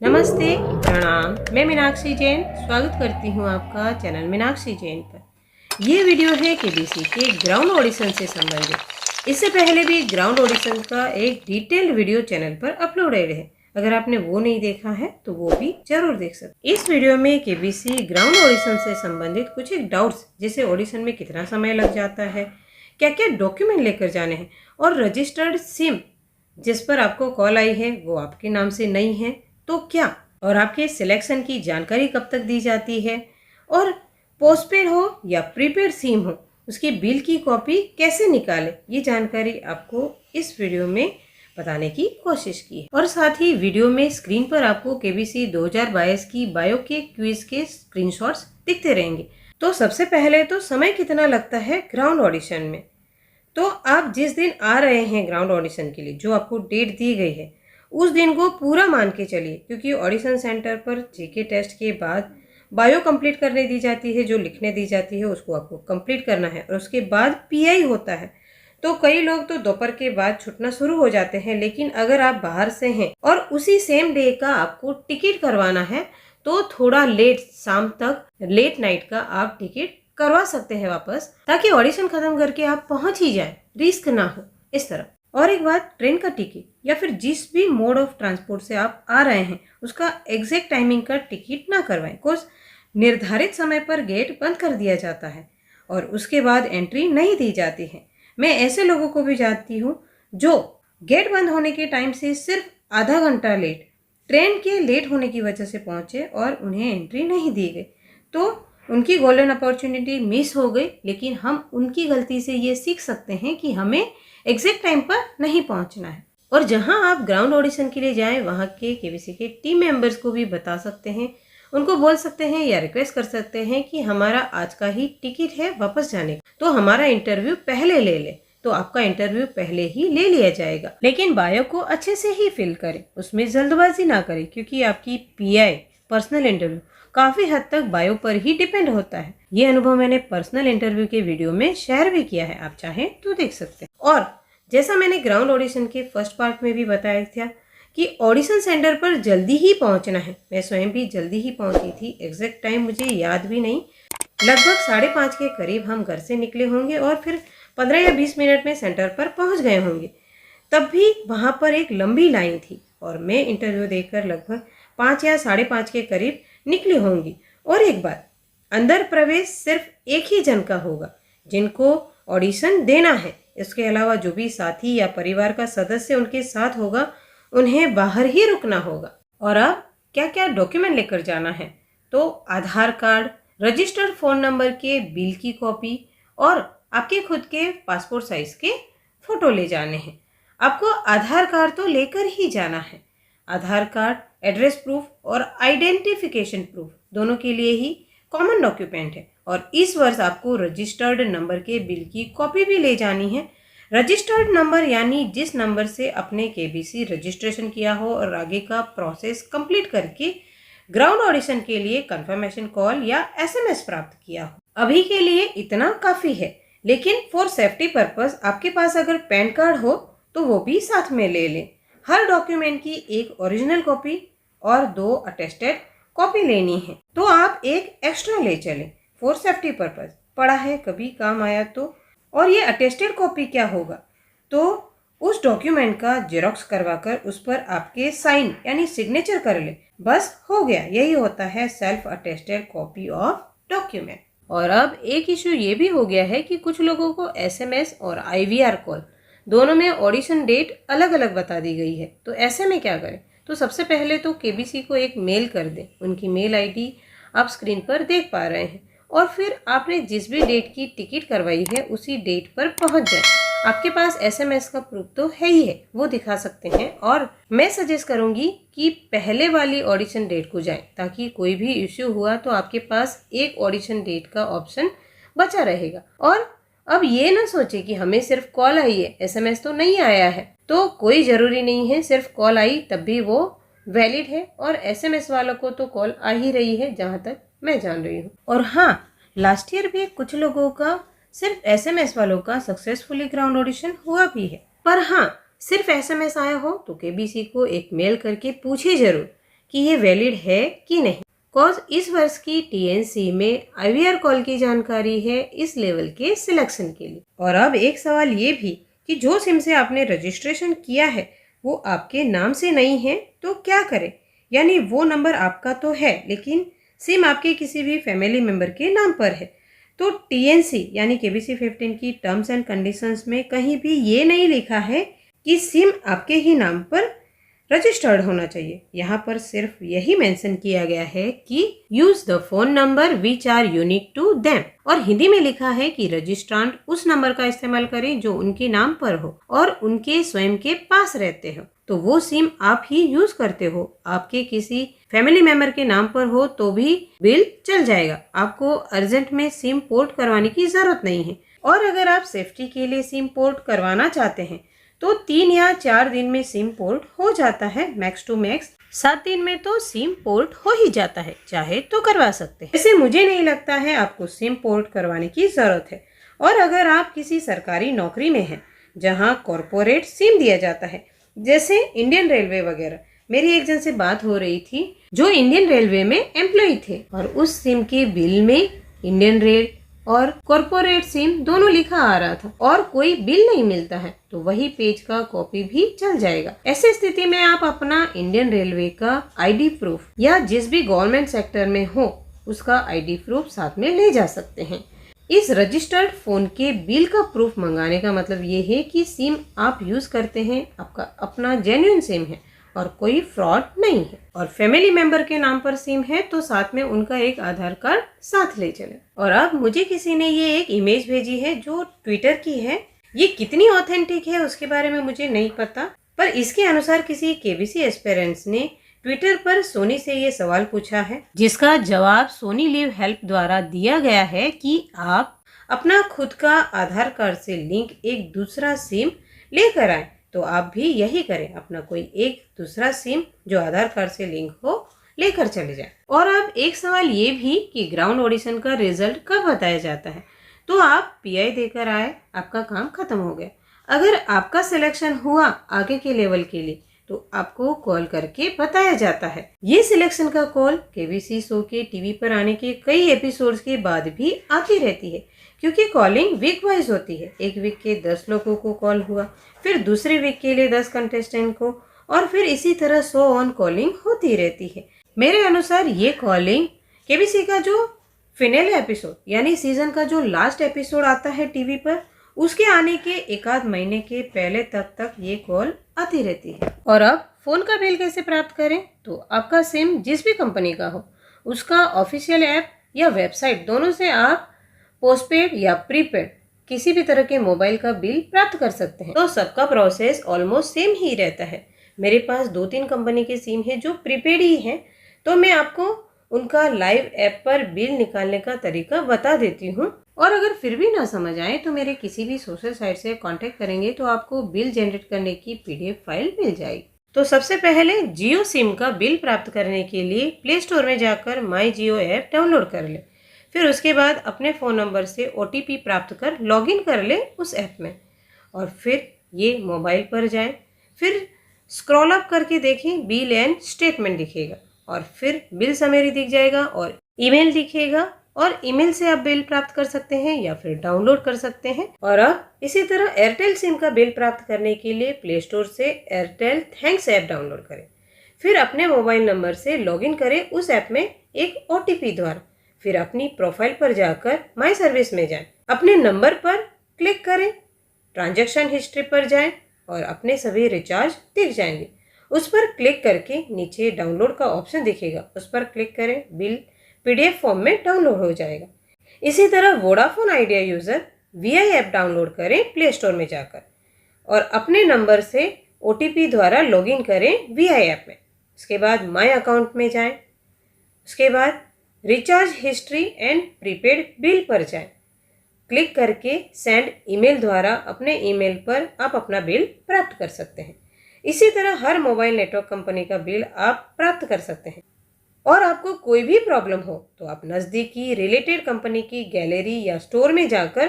नमस्ते, प्रणाम। मैं मीनाक्षी जैन स्वागत करती हूँ आपका चैनल मीनाक्षी जैन पर। ये वीडियो है केबीसी के ग्राउंड ऑडिशन से संबंधित। इससे पहले भी ग्राउंड ऑडिशन का एक डिटेल्ड वीडियो चैनल पर अपलोडेड है। अगर आपने वो नहीं देखा है तो वो भी जरूर देख सकते। इस वीडियो में केबीसी ग्राउंड ऑडिशन से संबंधित कुछ एक डाउट्स, जैसे ऑडिशन में कितना समय लग जाता है, क्या क्या डॉक्यूमेंट लेकर जाने हैं, और रजिस्टर्ड सिम जिस पर आपको कॉल आई है वो आपके नाम से नहीं है तो क्या, और आपके सिलेक्शन की जानकारी कब तक दी जाती है, और पोस्टपेड हो या प्रीपेड सिम हो उसकी बिल की कॉपी कैसे निकालें, ये जानकारी आपको इस वीडियो में बताने की कोशिश की है। और साथ ही वीडियो में स्क्रीन पर आपको केबीसी 2022 की बायो के क्विज के स्क्रीनशॉट्स दिखते रहेंगे। तो सबसे पहले तो समय कितना लगता है ग्राउंड ऑडिशन में। तो आप जिस दिन आ रहे हैं ग्राउंड ऑडिशन के लिए, जो आपको डेट दी गई है, उस दिन को पूरा मान के चलिए, क्योंकि ऑडिशन सेंटर पर जीके टेस्ट के बाद बायो कंप्लीट करने दी जाती है, जो लिखने दी जाती है उसको आपको कंप्लीट करना है, और उसके बाद पीआई होता है। तो कई लोग तो दोपहर के बाद छुटना शुरू हो जाते हैं, लेकिन अगर आप बाहर से हैं और उसी सेम डे का आपको टिकट करवाना है तो थोड़ा लेट, शाम तक, लेट नाइट का आप टिकट करवा सकते हैं वापस, ताकि ऑडिशन खत्म करके आप पहुंच ही जाए, रिस्क ना हो इस तरह। और एक बात, ट्रेन का टिकट या फिर जिस भी मोड ऑफ ट्रांसपोर्ट से आप आ रहे हैं उसका एग्जैक्ट टाइमिंग का टिकट ना करवाएं, बिकॉज निर्धारित समय पर गेट बंद कर दिया जाता है और उसके बाद एंट्री नहीं दी जाती है। मैं ऐसे लोगों को भी जानती हूँ जो गेट बंद होने के टाइम से सिर्फ आधा घंटा लेट, ट्रेन के लेट होने की वजह से पहुंचे और उन्हें एंट्री नहीं दी गई, तो उनकी गोल्डन अपॉर्चुनिटी मिस हो गई। लेकिन हम उनकी गलती से ये सीख सकते हैं कि हमें एग्जैक्ट टाइम पर नहीं पहुंचना है। और जहां आप ग्राउंड ऑडिशन के लिए जाएं, वहां के केबीसी के टीम मेंबर्स को भी बता सकते हैं, उनको बोल सकते हैं या रिक्वेस्ट कर सकते हैं कि हमारा आज का ही टिकट है वापस जाने का, तो हमारा इंटरव्यू पहले ले ले, तो आपका इंटरव्यू पहले ही ले लिया जाएगा। लेकिन बायो को अच्छे से ही फिल करें, उसमें जल्दबाजी ना करें, क्योंकि आपकी पीआई पर्सनल इंटरव्यू काफी हद तक बायो पर ही डिपेंड होता है। ये अनुभव मैंने पर्सनल इंटरव्यू के वीडियो में शेयर भी किया है, आप चाहें तो देख सकते हैं। और जैसा मैंने ग्राउंड ऑडिशन के फर्स्ट पार्ट में भी बताया था कि ऑडिशन सेंटर पर जल्दी ही पहुंचना है। मैं स्वयं भी जल्दी ही पहुंची थी, एग्जैक्ट टाइम मुझे याद भी नहीं, लगभग 5:30 के करीब हम घर से निकले होंगे और फिर 15 या 20 मिनट में सेंटर पर पहुंच गए होंगे। तब भी वहां पर एक लंबी लाइन थी और मैं इंटरव्यू देकर लगभग 5 या 5:30 के करीब निकली होंगी। और एक बात, अंदर प्रवेश सिर्फ एक ही जन का होगा जिनको ऑडिशन देना है। इसके अलावा जो भी साथी या परिवार का सदस्य उनके साथ होगा, उन्हें बाहर ही रुकना होगा। और अब क्या क्या डॉक्यूमेंट लेकर जाना है, तो आधार कार्ड, रजिस्टर्ड फोन नंबर के बिल की कॉपी और आपके खुद के पासपोर्ट साइज के फोटो ले जाने हैं। आपको आधार कार्ड तो लेकर ही जाना है। आधार कार्ड, एड्रेस प्रूफ और आइडेंटिफिकेशन प्रूफ दोनों के लिए ही कॉमन डॉक्यूमेंट है। और इस वर्ष आपको रजिस्टर्ड नंबर के बिल की कॉपी भी ले जानी है। रजिस्टर्ड नंबर यानी जिस नंबर से अपने केबीसी रजिस्ट्रेशन किया हो और आगे का प्रोसेस कंप्लीट करके ग्राउंड ऑडिशन के लिए कंफर्मेशन कॉल या एसएमएस प्राप्त किया हो। अभी के लिए इतना काफी है, लेकिन फॉर सेफ्टी पर्पस आपके पास अगर पैन कार्ड हो तो वो भी साथ में ले लें। हर डॉक्यूमेंट की एक ओरिजिनल कॉपी और 2 अटेस्टेड कॉपी लेनी है, तो आप एक एक्स्ट्रा ले चलें फॉर सेफ्टी पर्पस, पड़ा है कभी काम आया तो। और ये अटेस्टेड कॉपी क्या होगा, तो उस डॉक्यूमेंट का जेरोक्स करवाकर उस पर आपके साइन यानी सिग्नेचर कर ले, बस हो गया। यही होता है self attested copy of document. और अब एक इशू ये भी हो गया है कि कुछ लोगों को एसएमएस और आईवीआर कॉल दोनों में ऑडिशन डेट अलग अलग बता दी गई है, तो ऐसे में क्या करें। तो सबसे पहले तो केबीसी को एक मेल कर दें, उनकी मेल आईडी आप स्क्रीन पर देख पा रहे हैं, और फिर आपने जिस भी डेट की टिकट करवाई है उसी डेट पर पहुंच जाए। आपके पास एसएमएस का प्रूफ तो है ही है, वो दिखा सकते हैं। और मैं सजेस्ट करूंगी कि पहले वाली ऑडिशन डेट को जाएं, ताकि कोई भी इश्यू हुआ तो आपके पास एक ऑडिशन डेट का ऑप्शन बचा रहेगा। और अब ये ना सोचे कि हमें सिर्फ कॉल आई है, एसएमएस तो नहीं आया है, तो कोई जरूरी नहीं है, सिर्फ कॉल आई तब भी वो वैलिड है। और एसएमएस वालों को तो कॉल आ ही रही है जहां तक मैं जान रही हूँ। और हाँ, लास्ट ईयर भी कुछ लोगों का, सिर्फ एसएमएस वालों का सक्सेसफुली ग्राउंड ऑडिशन हुआ भी है। पर हाँ, सिर्फ एसएमएस आया हो तो केबीसी को एक मेल करके पूछिए जरूर कि ये वैलिड है कि नहीं। कॉज इस वर्ष की टीएनसी में IVR कॉल की जानकारी है इस लेवल के सिलेक्शन के लिए। और अब एक सवाल ये भी कि जो सिम से आपने रजिस्ट्रेशन किया है वो आपके नाम से नहीं है तो क्या करें, यानी वो नंबर आपका तो है लेकिन सिम आपके किसी भी फैमिली मेंबर के नाम पर है। तो टीएनसी यानी KBC 15 की टर्म्स एंड कंडीशंस में कहीं भी ये नहीं लिखा है कि सिम आपके ही नाम पर रजिस्टर्ड होना चाहिए। यहाँ पर सिर्फ यही मेंशन किया गया है कि use the phone number which are unique to them, और हिंदी में लिखा है कि रजिस्ट्रांट उस नंबर का इस्तेमाल करें जो उनके नाम पर हो और उनके स्वयं के पास रहते हो। तो वो सिम आप ही यूज करते हो, आपके किसी फैमिली मेंबर के नाम पर हो तो भी बिल चल जाएगा। आपको अर्जेंट में सिम पोर्ट करवाने की जरूरत नहीं है। और अगर आप सेफ्टी के लिए सिम पोर्ट करवाना चाहते हैं तो 3 या 4 दिन में सिम पोर्ट हो जाता है, मैक्स टू मैक्स 7 दिन में तो सिम पोर्ट हो ही जाता है, चाहे तो करवा सकते हैं। ऐसे मुझे नहीं लगता है आपको सिम पोर्ट करवाने की जरूरत है। और अगर आप किसी सरकारी नौकरी में हैं जहां कॉरपोरेट सिम दिया जाता है जैसे इंडियन रेलवे वगैरह, मेरी एक जन से बात हो रही थी जो इंडियन रेलवे में एम्प्लॉय थे और उस सिम के बिल में इंडियन रेल और कॉरपोरेट सिम दोनों लिखा आ रहा था और कोई बिल नहीं मिलता है तो वही पेज का कॉपी भी चल जाएगा। ऐसी स्थिति में आप अपना इंडियन रेलवे का ID प्रूफ या जिस भी गवर्नमेंट सेक्टर में हो उसका ID प्रूफ साथ में ले जा सकते हैं। इस रजिस्टर्ड फोन के बिल का प्रूफ मंगाने का मतलब ये है कि सिम आप यूज करते हैं आपका अपना जेन्युइन सिम है और कोई फ्रॉड नहीं है। और फैमिली मेंबर के नाम पर सिम है तो साथ में उनका एक आधार कार्ड साथ ले चले। और अब मुझे किसी ने ये एक इमेज भेजी है जो ट्विटर की है, ये कितनी ऑथेंटिक है उसके बारे में मुझे नहीं पता, पर इसके अनुसार किसी KBC एस्पिरेंट्स ने ट्विटर पर सोनी से ये सवाल पूछा है जिसका जवाब सोनी लिव हेल्प द्वारा दिया गया है कि आप अपना खुद का आधार कार्ड से लिंक एक दूसरा सिम लेकर आए। तो आप भी यही करें, अपना कोई एक दूसरा सिम जो आधार कार्ड से लिंक हो लेकर चले जाएं। और अब एक सवाल ये भी कि ग्राउंड ऑडिशन का रिजल्ट कब बताया जाता है, तो आप PI देकर आए, आपका काम खत्म हो गया। अगर आपका सिलेक्शन हुआ आगे के लेवल के लिए तो आपको कॉल करके बताया जाता है। ये सिलेक्शन का कॉल KBC शो के टीवी पर आने के कई एपिसोड्स के बाद भी आती रहती है क्योंकि कॉलिंग वीक वाइज होती है। एक वीक के 10 लोगों को कॉल हुआ, फिर दूसरे वीक के लिए 10 कंटेस्टेंट को, और फिर इसी तरह सो ऑन कॉलिंग होती रहती है। मेरे अनुसार ये कॉलिंग KBC का जो फिनाले एपिसोड यानी सीजन का जो लास्ट एपिसोड आता है टीवी पर उसके आने के 1 महीने के पहले तक ये कॉल आती रहती है। और अब फोन का बिल कैसे प्राप्त करें, तो आपका सिम जिस भी कंपनी का हो उसका ऑफिशियल ऐप या वेबसाइट दोनों से आप पोस्टपेड या प्रीपेड किसी भी तरह के मोबाइल का बिल प्राप्त कर सकते हैं। तो सबका प्रोसेस ऑलमोस्ट सेम ही रहता है। मेरे पास 2-3 कंपनी के सिम है जो प्रीपेड ही हैं, तो मैं आपको उनका लाइव ऐप पर बिल निकालने का तरीका बता देती हूँ। और अगर फिर भी ना समझ आए तो मेरे किसी भी सोशल साइट से कांटेक्ट करेंगे तो आपको बिल जनरेट करने की PDF फाइल मिल जाएगी। तो सबसे पहले जियो सिम का बिल प्राप्त करने के लिए प्ले स्टोर में जाकर माई जियो ऐप डाउनलोड कर ले। फिर उसके बाद अपने फ़ोन नंबर से OTP प्राप्त कर लॉगिन कर ले उस ऐप में और फिर ये मोबाइल पर जाएं। फिर स्क्रॉल अप करके देखें, बिल एंड स्टेटमेंट दिखेगा और फिर बिल समरी दिख जाएगा और ईमेल दिखेगा और ईमेल से आप बिल प्राप्त कर सकते हैं या फिर डाउनलोड कर सकते हैं। और अब इसी तरह एयरटेल सिम का बिल प्राप्त करने के लिए प्ले स्टोर से एयरटेल थैंक्स ऐप डाउनलोड करें। फिर अपने मोबाइल नंबर से लॉगिन करें उस ऐप में एक OTP द्वारा। फिर अपनी प्रोफाइल पर जाकर माई सर्विस में जाएं, अपने नंबर पर क्लिक करें, ट्रांजैक्शन हिस्ट्री पर जाएं और अपने सभी रिचार्ज दिख जाएंगे। उस पर क्लिक करके नीचे डाउनलोड का ऑप्शन दिखेगा, उस पर क्लिक करें, बिल PDF फॉर्म में डाउनलोड हो जाएगा। इसी तरह Vodafone idea user VI app download करें प्ले स्टोर में जाकर और अपने नंबर से OTP द्वारा लॉगिन करें VI ऐप में। उसके बाद माई अकाउंट में जाएं, उसके बाद recharge history and prepaid bill पर जाएं। क्लिक करके सेंड ईमेल द्वारा अपने ईमेल पर आप अपना बिल प्राप्त कर सकते हैं। इसी तरह हर मोबाइल नेटवर्क कंपनी का बिल आप प्राप्त कर सकते हैं। और आपको कोई भी प्रॉब्लम हो तो आप नज़दीकी रिलेटेड कंपनी की गैलरी या स्टोर में जाकर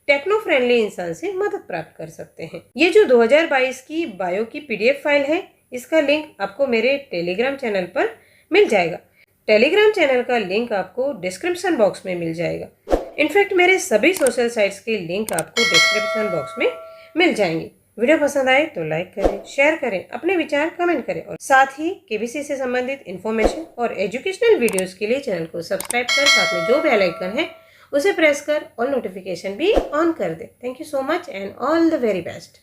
टेक्नो फ्रेंडली इंसान से मदद प्राप्त कर सकते हैं। ये जो 2022 की बायो की PDF फाइल है, इसका लिंक आपको मेरे टेलीग्राम चैनल पर मिल जाएगा। टेलीग्राम चैनल का लिंक आपको डिस्क्रिप्शन बॉक्स में मिल जाएगा। इनफैक्ट मेरे सभी सोशल साइट्स के लिंक आपको डिस्क्रिप्शन बॉक्स में मिल जाएंगे। वीडियो पसंद आए तो लाइक करें, शेयर करें, अपने विचार कमेंट करें और साथ ही केबीसी से संबंधित इन्फॉर्मेशन और एजुकेशनल वीडियोस के लिए चैनल को सब्सक्राइब कर साथ में जो बेल आइकन है उसे प्रेस कर ऑल नोटिफिकेशन भी ऑन कर दें। Thank you so much and all the very best.